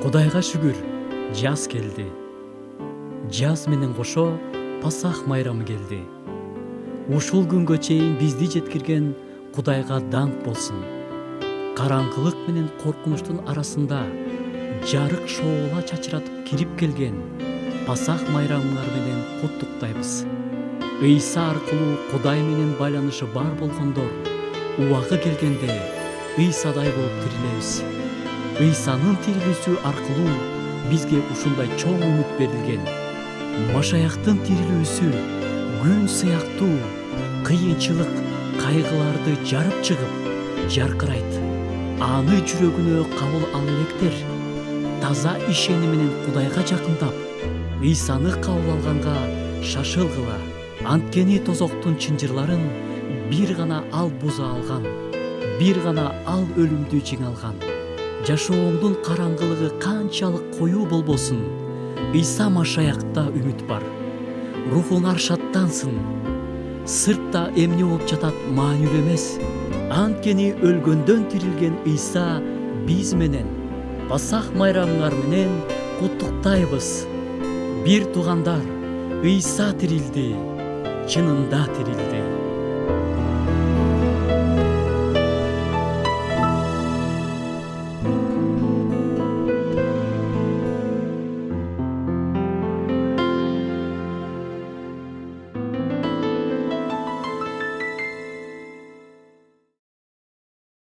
Кудайга шүгүр, жаз келди. Жаз менен кошо Пасах майрамы келди. Ушул күнгө чейин бизди жеткирген Кудайга даңк болсун. Караңгылык менен коркунучтун арасында жарык шоола чачыратып кирип келген Пасах майрамыңар менен куттуктайбыз. Ыйса аркылуу Кудай менен байланышы бар болгондор убагы келгенде Ыйсадай болуп тирилебиз. Ыйсанын тирилүүсү аркылуу бизге ушундай чоң үмүт берилген. Машаяктын тирилүүсү күн сыяктуу кыйынчылык, кайгыларды жарып чыгып жаркырайт. Аны жүрөгүнө кабыл ала электер таза ишеним менен Кудайга жакындап, Ыйсаны кабыл алганга шашылгыла. Анткени тозоктун чынжырларын бир гана ал буза алган, бир гана ал өлүмдү жеңе алган. Жашооңдун караңгылыгы канчалык коюу болбосун, Ыйса Машаякта үмүт бар. Рухуңар шаттансын. Сыртта эмне болуп жатат маанилүү эмес. Анткени өлгөндөн тирилген Ыйса биз менен Пасах майрамыңар менен куттуктайбыз. Бир туугандар, Ыйса тирилди, чынында тирилди.